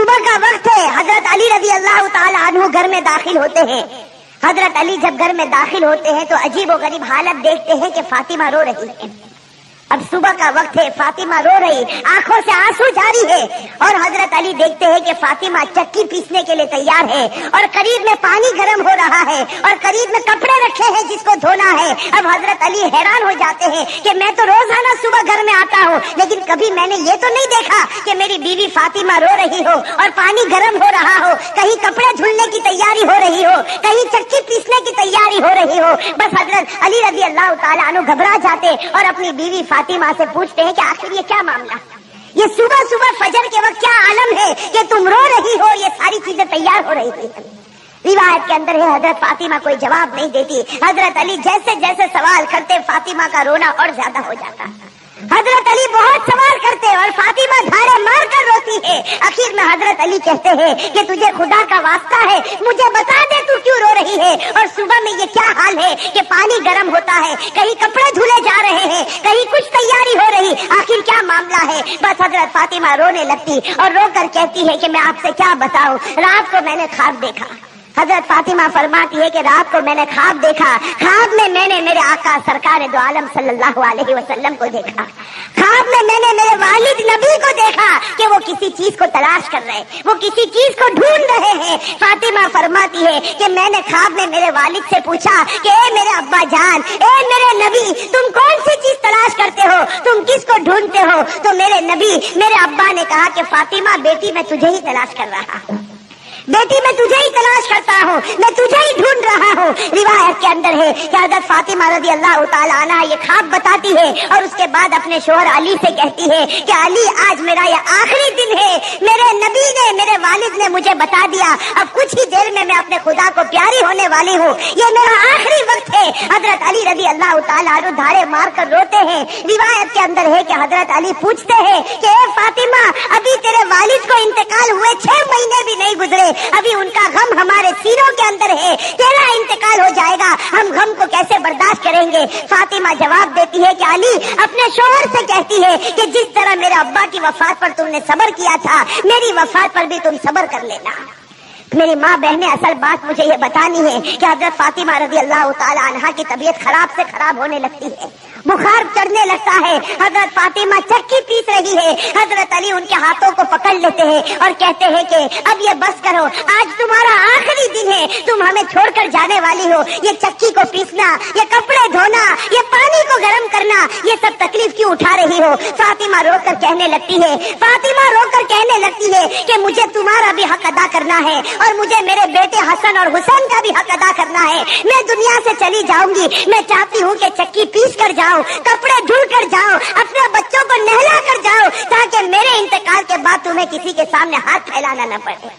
صبح کا وقت ہے، حضرت علی رضی اللہ تعالی عنہ گھر میں داخل ہوتے ہیں۔ حضرت علی جب گھر میں داخل ہوتے ہیں تو عجیب و غریب حالت دیکھتے ہیں کہ فاطمہ رو رہی ہے۔ اب صبح کا وقت ہے، فاطمہ رو رہی، آنکھوں سے آنسو جاری ہے، اور حضرت علی دیکھتے ہیں کہ فاطمہ چکی پیسنے کے لیے تیار ہے، اور قریب میں پانی گرم ہو رہا ہے، اور قریب میں کپڑے رکھے ہیں جس کو دھونا ہے۔ اب حضرت علی حیران ہو جاتے ہیں کہ میں تو روزانہ صبح گھر میں آتا ہوں، لیکن کبھی میں نے یہ تو نہیں دیکھا کہ میری بیوی فاطمہ رو رہی ہو اور پانی گرم ہو رہا ہو، کہیں کپڑے دھلنے کی تیاری ہو رہی ہو، کہیں چکی پیسنے کی تیاری ہو رہی ہو۔ بس حضرت علی رضی اللہ تعالیٰ عنہ گھبرا جاتے اور اپنی بیوی فاطمہ سے پوچھتے ہیں کہ آخر یہ کیا معاملہ، یہ صبح صبح فجر کے وقت کیا عالم ہے کہ تم رو رہی ہو، یہ ساری چیزیں تیار ہو رہی تھی۔ روایت کے اندر ہے حضرت فاطمہ کوئی جواب نہیں دیتی، حضرت علی جیسے جیسے سوال کرتے فاطمہ کا رونا اور زیادہ ہو جاتا۔ حضرت علی بہت سوال کرتے اور فاطمہ دھاڑے مار کر روتی ہے۔ آخر میں حضرت علی کہتے ہیں کہ تجھے خدا کا واسطہ ہے، مجھے بتا دے تو کیوں رو رہی ہے، اور صبح میں یہ کیا حال ہے کہ پانی گرم ہوتا ہے، کہیں کپڑے دھلے جا رہے ہیں، کہیں کچھ تیاری ہو رہی، آخر کیا معاملہ ہے۔ بس حضرت فاطمہ رونے لگتی اور رو کر کہتی ہے کہ میں آپ سے کیا بتاؤں، رات کو میں نے خواب دیکھا۔ حضرت فاطمہ فرماتی ہے کہ رات کو میں نے خواب دیکھا، خواب میں نے میرے آقا سرکار دو عالم صلی اللہ علیہ وسلم کو دیکھا، خواب میں نے میرے والد نبی کو دیکھا کہ وہ کسی چیز کو تلاش کر رہے، وہ کسی چیز کو ڈھونڈ رہے ہیں۔ فاطمہ فرماتی ہے کہ میں نے خواب میں میرے والد سے پوچھا کہ اے میرے ابا جان، اے میرے نبی، تم کون سی چیز تلاش کرتے ہو، تم کس کو ڈھونڈتے ہو؟ تو میرے نبی، میرے ابا نے کہا کہ فاطمہ بیٹی میں تجھے ہی تلاش کر رہا ہوں، بیٹی میں تجھے ہی تلاش کرتا ہوں، میں تجھے ہی ڈھونڈ رہا ہوں۔ روایت کے اندر ہے کہ حضرت فاطمہ رضی اللہ تعالیٰ عنہ یہ خواب بتاتی ہے اور اس کے بعد اپنے شوہر علی سے کہتی ہے کہ علی، آج میرا یہ آخری دن ہے، میرے نبی نے، میرے والد نے مجھے بتا دیا، اب کچھ ہی دیر میں اپنے خدا کو پیاری ہونے والی ہوں، یہ میرا آخری وقت ہے۔ حضرت علی رضی اللہ تعالیٰ عنہ دھاڑے مار کر روتے ہیں۔ روایت کے اندر ہے کہ حضرت علی پوچھتے ہیں کہ اے فاطمہ، ابھی تیرے والد کو انتقال ہوئے 6 مہینے بھی نہیں گزرے، ابھی ان کا غم ہمارے سینوں کے اندر ہے، تیرا انتقال ہو جائے گا، ہم غم کو کیسے برداشت کریں گے؟ فاطمہ جواب دیتی ہے کہ علی، اپنے شوہر سے کہتی ہے کہ جس طرح میرے ابا کی وفات پر تم نے صبر کیا تھا، میری وفات پر بھی تم صبر کر لینا۔ میری ماں بہنیں، اصل بات مجھے یہ بتانی ہے کہ حضرت فاطمہ رضی اللہ تعالی عنہا کی طبیعت خراب سے خراب ہونے لگتی ہے، بخار چڑھنے لگتا ہے، حضرت فاطمہ چکی پیس رہی ہے، حضرت علی ان کے ہاتھوں کو پکڑ لیتے ہیں اور کہتے ہیں کہ اب یہ بس کرو، آج تمہارا آخری دن ہے، تم ہمیں چھوڑ کر جانے والی ہو، یہ چکی کو پیسنا، یہ کپڑے دھونا، یہ پانی کو گرم کرنا، یہ سب تکلیف کیوں اٹھا رہی ہو؟ فاطمہ رو کر کہنے لگتی ہے، فاطمہ رو کر کہنے لگتی ہے کہ مجھے تمہارا بھی حق ادا کرنا ہے اور مجھے میرے بیٹے حسن اور حسین کا بھی حق ادا کرنا ہے، میں دنیا سے چلی جاؤں گی، میں چاہتی ہوں کہ چکی پیس کر جاؤ، کپڑے دھل کر جاؤ، اپنے بچوں کو نہلا کر جاؤ، تاکہ میرے انتقال کے بعد تمہیں کسی کے سامنے ہاتھ پھیلانا نہ پڑے،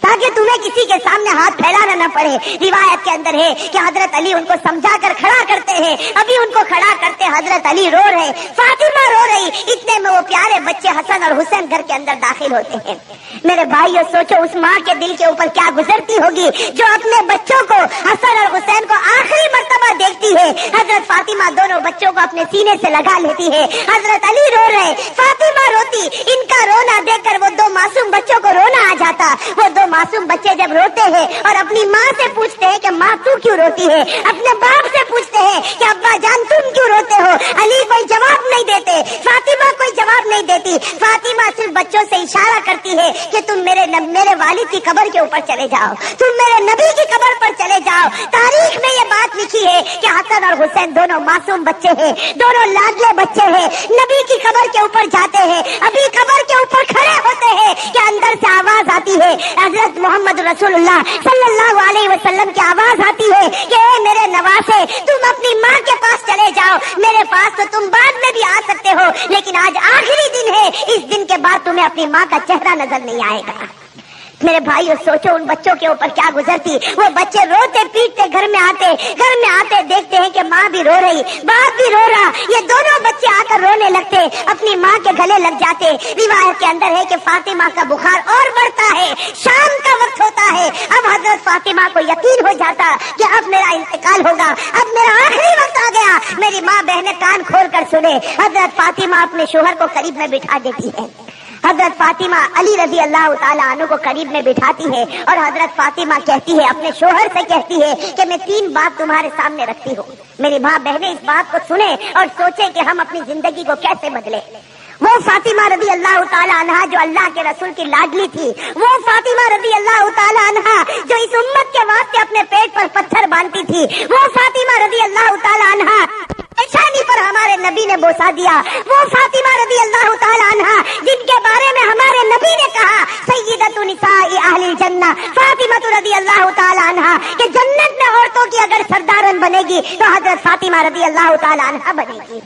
تاکہ تمہیں کسی کے سامنے ہاتھ پھیلانا نہ پڑے۔ روایت کے اندر ہے کہ حضرت علی ان کو سمجھا کر کھڑا کرتے ہیں، ابھی ان کو کھڑا کرتے حضرت علی رو رہے، فاطمہ رو رہی، اتنے میں وہ پیارے بچے حسن اور حسین گھر کے اندر داخل ہوتے ہیں۔ میرے بھائیو، سوچو اس ماں کے دل کے اوپر کیا گزرتی ہوگی جو اپنے بچوں کو، حسن اور حسین کو آخری مرتبہ دیکھتی ہے۔ حضرت فاطمہ دونوں بچوں کو اپنے سینے سے لگا لیتی ہے، حضرت علی رو رہے، فاطمہ روتی، ان کا رونا دیکھ کر وہ دو معصوم بچوں کو رونا آ جاتا۔ وہ دو معصوم بچے جب روتے ہیں اور اپنی ماں سے پوچھتے ہیں کہ ماں تو کیوں روتی ہے، اپنے باپ سے پوچھتے ہیں کہ ابا جان تم کیوں روتے ہو، علی کوئی جواب نہیں دیتے، فاطمہ کوئی جواب نہیں دیتی۔ فاطمہ صرف بچوں سے اشارہ کرتی ہے کہ تم میرے والد کی قبر کے اوپر چلے جاؤ، تم میرے نبی کی قبر پر چلے جاؤ۔ تاریخ میں یہ بات لکھی ہے کہ حسن اور حسین دونوں معصوم بچے ہیں، دونوں لاڈلے بچے ہیں، نبی کی قبر کے اوپر جاتے ہیں، ابھی قبر کے اوپر کھڑے ہوتے ہیں کہ اندر سے آواز آتی ہے، حضرت محمد رسول اللہ صلی اللہ علیہ وسلم کی آواز آتی ہے کہ اے میرے نواسے، تم اپنی ماں کے پاس چلے جاؤ، میرے پاس تو تم بعد میں بھی آ سکتے ہو، لیکن آج آخری دن ہے، اس دن کے بعد تمہیں اپنی ماں کا چہرہ نظر نہیں آئے گا۔ میرے بھائیو، سوچو ان بچوں کے اوپر کیا گزرتی، وہ بچے روتے پیٹتے گھر میں آتے دیکھتے ہیں کہ ماں بھی رو رہی، باپ بھی رو رہا، یہ دونوں بچے آ کر رونے لگتے، اپنی ماں کے گلے لگ جاتے۔ روایت کے اندر ہے کہ فاطمہ کا بخار اور بڑھتا ہے، شام کا وقت ہوتا ہے، اب حضرت फातिमा को यकीन हो जाता कि अब मेरा इंतकाल होगा, अब मेरा आखिरी वक्त आ गया। मेरी माँ बहनें कान खोल कर सुने। हजरत फातिमा अपने शोहर को करीब में बिठा देती है। हजरत फातिमा अली रजी अल्लाह ताला अन्हु को करीब में बिठाती है और हजरत फातिमा कहती है, अपने शोहर से कहती है कि मैं 3 बात तुम्हारे सामने रखती हूँ। मेरी माँ बहनें इस बात को सुने और सोचे कि हम अपनी जिंदगी को कैसे बदले। वो फातिमा रजी अल्लाह ताला अन्हा जो अल्लाह के रसूल की लाडली थी, वो फातिमा रजी अल्लाह ताला अन्हा जो इस उम्मत के वास्ते अपने पेट पर पत्थर बांधती थी, वो फातिमा रजी अल्लाह ताला अन्हा पेशानी पर हमारे नबी ने बोसा दिया, वो फातिमा रजी अल्लाह ताला अन्हा जिनके बारे में हमारे नबी ने कहा सय्यदतु निसाई अहलिल जन्नह फातिमा रजी अल्लाह ताला अन्हा कि जन्नत में औरतों की अगर सरदारन बनेगी तो हजरत फातिमा रजी अल्लाह ताला अन्हा बनेगी।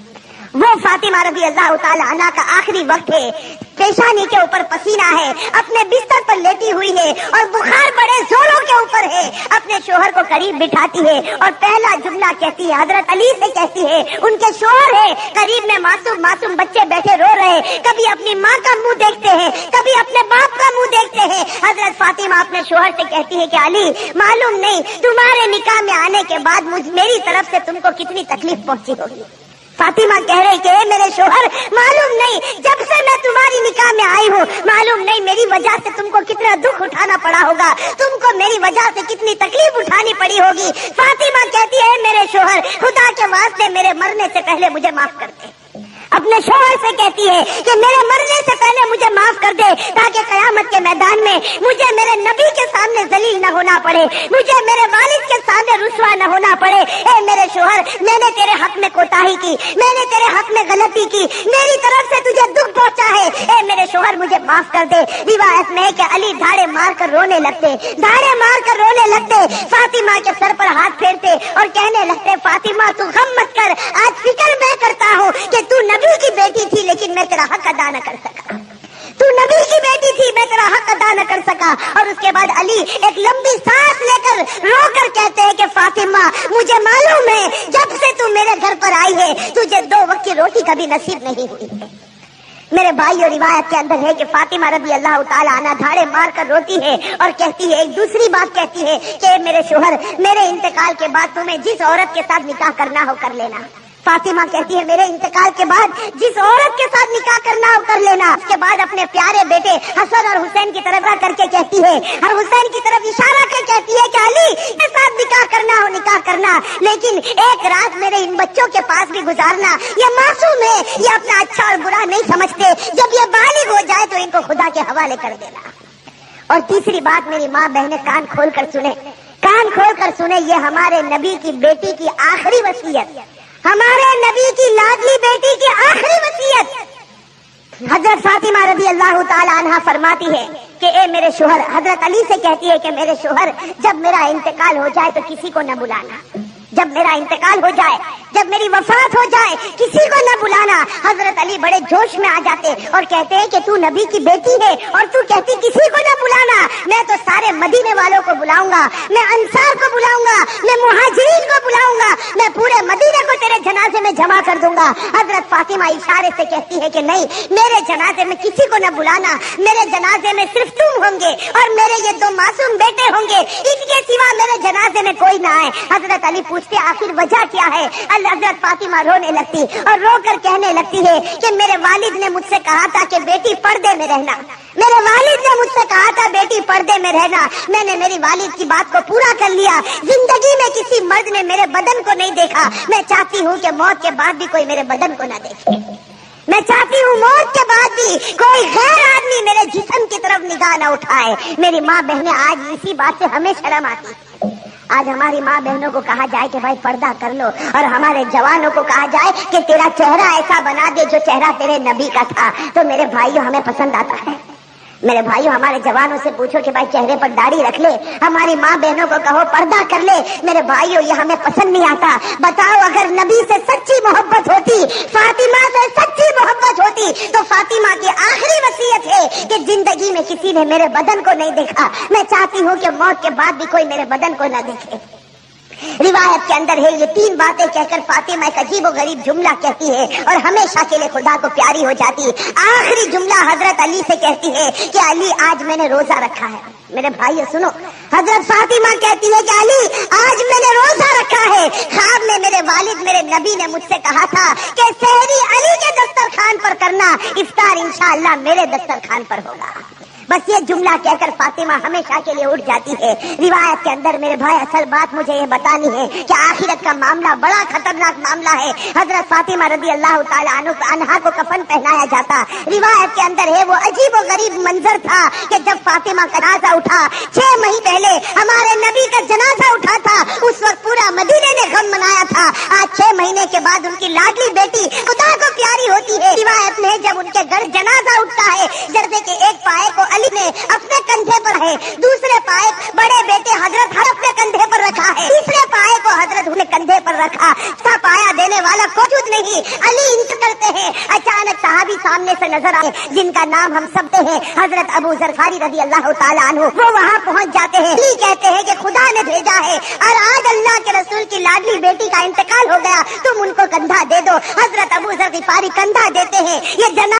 वो फातिमा रजी अल्लाह ताला अन्हा का आखिरी वक्त है, पेशानी के ऊपर पसीना है, अपने बिस्तर पर लेटी हुई है और बुखार बड़े जोरों के ऊपर है। अपने शोहर को करीब बिठाती है और पहला जुमला कहती है, हजरत अली से कहती है, उनके शोहर है, करीब में मासूम मासूम बच्चे बैठे रो रहे, कभी अपनी माँ का मुंह देखते हैं, कभी अपने बाप का मुंह देखते हैं। हजरत फातिमा अपने शोहर से कहती है कि अली, मालूम नहीं तुम्हारे निकाह में आने के बाद मेरी तरफ से तुमको कितनी तकलीफ पहुंची होगी। फातिमा कह रही कि मेरे शोहर, मालूम नहीं जब से मैं तुम्हारी निकाह में आई हूँ, मालूम नहीं मेरी वजह से तुमको कितना दुख उठाना पड़ा होगा, तुमको मेरी वजह से कितनी तकलीफ उठानी पड़ी होगी। फातिमा कहती है, मेरे शोहर खुदा के वास्ते मेरे मरने से पहले मुझे माफ कर दे। अपने शोहर से कहती है कि मेरे मरने से पहले मुझे माफ कर दे, ताकि कयामत के मैदान में मुझे मेरे नबी के सामने जलील न होना पड़े, मुझे मेरे वालिद के सामने रुसवा न होना पड़े। ए मेरे शोहर, मैंने तेरे हक में कोताही की, मैंने तेरे हक में गलती की, मेरी तरफ से तुझे दुख पहुंचा है, ए मेरे शोहर मुझे माफ कर दे। रिवायत में है कि अली धाड़े मार कर रोने लगते, धाड़े मार कर रोने लगते, फातिमा के सर पर हाथ फेरते और कहने लगते, फातिमा तू गम मत कर, आज फिक्र मैं करता हूँ कि तू नबी की बेटी थी लेकिन मैं तेरा हक अदा न कर सका, तू नबी की बेटी थी मैं तेरा हक अदा न कर सका। और उसके बाद अली एक लंबी सांस लेकर रोकर कहते हैं कि फातिमा मुझे मालूम है जब से तू मेरे घर पर आई है तुझे 2 वक्त की रोटी कभी नसीब नहीं हुई। मेरे भाई और रिवायत के अंदर है कि फातिमा रजी अल्लाह ताला अन्हा धाड़े मार कर रोती है और कहती है, एक दूसरी बात कहती है कि मेरे शोहर, मेरे इंतकाल के बाद तुम्हें जिस औरत के साथ निकाह करना हो कर लेना। फातिमा कहती है, मेरे इंतकाल के बाद जिस औरत के साथ निकाह करना हो कर लेना। उसके बाद अपने प्यारे बेटे हसन और हुसैन की तरफ करके कहती है, और हुसैन की तरफ इशारा कर कहती है कि अली के साथ निकाह करना हो निकाह करना, लेकिन एक रात मेरे इन बच्चों के पास भी गुजारना। ये मासूम है, ये अपना अच्छा और बुरा नहीं समझते, जब ये बालिग हो जाए तो इनको खुदा के हवाले कर देना। और तीसरी बात मेरी माँ बहनें कान खोल कर सुने, कान खोल कर सुने, ये हमारे नबी की बेटी की आखिरी वसीयत, हमारे नबी की लाडली बेटी की आखिरी वसीयत। हजरत फातिमा रजी अल्लाह ताला अन्हा फरमाती है कि ए मेरे शोहर, हजरत अली से कहती है कि मेरे शोहर जब मेरा इंतकाल हो जाए तो किसी को न बुलाना, जब मेरा इंतकाल हो जाए, जब मेरी वफात हो जाए किसी को न बुलाना। हजरत अली बड़े जोश में आ जाते और कहते हैं कि तू नबी की बेटी है और तू कहती किसी को न बुलाना, मैं तो सारे मदीने वालों को बुलाऊंगा, मैं अंसार को बुलाऊंगा, मैं मुहाजिरीन को बुलाऊंगा, मैं पूरे मदीने को तेरे जनाजे में जमा कर दूंगा। हजरत फातिमा इशारे से कहती है कि नहीं, मेरे जनाजे में किसी को न बुलाना, मेरे जनाजे में सिर्फ तुम होंगे और मेरे ये 2 मासूम बेटे होंगे, इनके सिवा मेरे जनाजे में कोई ना आए। हजरत अली पूछते आखिर वजह क्या है? हजरत फातिमा रोने लगती और रोकर कहने लगती है कि मेरे वालिद ने मुझसे कहा था कि बेटी पर्दे में रहना, मेरे वालिद ने मुझसे कहा था बेटी पर्दे में रहना, मैंने मेरी वालिद की बात को पूरा कर लिया। जिंदगी में किसी मर्द ने मेरे बदन को नहीं देखा, मैं चाहती हूँ कि मौत के बाद भी कोई मेरे बदन को ना देखे, मैं चाहती हूँ मौत के बाद भी कोई गैर आदमी मेरे जिस्म की तरफ निगाह न उठाए। मेरी माँ बहनें आज इसी बात से हमें शर्म आती। आज हमारी माँ बहनों को कहा जाए कि भाई पर्दा कर लो, और हमारे जवानों को कहा जाए कि तेरा चेहरा ऐसा बना दे जो चेहरा तेरे नबी का था, तो मेरे भाइयों हमें पसंद आता है। मेरे भाइयों हमारे जवानों से पूछो कि भाई चेहरे पर दाढ़ी रख ले, हमारी माँ बहनों को कहो पर्दा कर ले, मेरे भाइयों ये हमें पसंद नहीं आता। बताओ अगर नबी से सच्ची मोहब्बत होती, फातिमा से सच्ची मोहब्बत होती, तो फातिमा की आखिरी वसीयत है कि जिंदगी में किसी ने मेरे बदन को नहीं देखा, मैं चाहती हूँ कि मौत के बाद भी कोई मेरे बदन को न देखे। रिवायत के अंदर है, ये 3 बातें कहकर फातिमा एक अजीब व गरीब जुमला कहती है और हमेशा के लिए खुदा को प्यारी हो जाती है। आखिरी जुमला हजरत अली से कहती है कि अली आज मैंने रोजा रखा है। मेरे भाइयों सुनो, हजरत फातिमा कहती है कि अली आज मैंने रोजा रखा है। ख्वाब में मेरे वालिद मेरे नबी ने मुझसे कहा था कि सहरी अली के दस्तरखान पर करना, इफ्तार इंशाअल्लाह मेरे दस्तरखान पर होगा। बस ये जुमला कहकर फातिमा हमेशा के लिए उठ जाती है। रिवायत के अंदर मेरे भाई असल बात मुझे ये बतानी है कि आखिरत का मामला बड़ा खतरनाक मामला है। हजरत फातिमा रदी अल्लाह ताला अन्हा को कफन पहनाया जाता। रिवायत के अंदर है वो अजीब व गरीब मंजर था कि जब फातिमा का जनाजा उठा, 6 महीने पहले हमारे नबी का जनाजा उठा था, उस वक्त पूरा मदीने ने गम मनाया था। आज 6 महीने के बाद उनकी लाडली बेटी खुदा को प्यारी होती है। रिवायत में जब उनके घर जनाजा उठता है, जर्दे के एक पाए को अली ने अपने कंधे पर है, दूसरे पाए बड़े बेटे हजरत हर अपने कंधे पर रखा है, तीसरे पाए को हजरत ने कंधे पर रखा। इसका पाया देने वाला मौजूद नहीं। अली इंत करते हैं, अचानक सहाबी सामने से नजर आए जिनका नाम हम सबते हैं, हजरत अबू जर ग़िफ़ारी रज़ी अल्लाह ताला अन्हु। वो वहाँ पहुँच जाते हैं। अली कहते हैं कि खुदा ने भेजा है और आज अल्लाह के रसूल की लाडली बेटी का इंतकाल हो गया, तुम उनको कंधा दे दो। हजरत अबू जर ग़िफ़ारी कंधा देते हैं। ये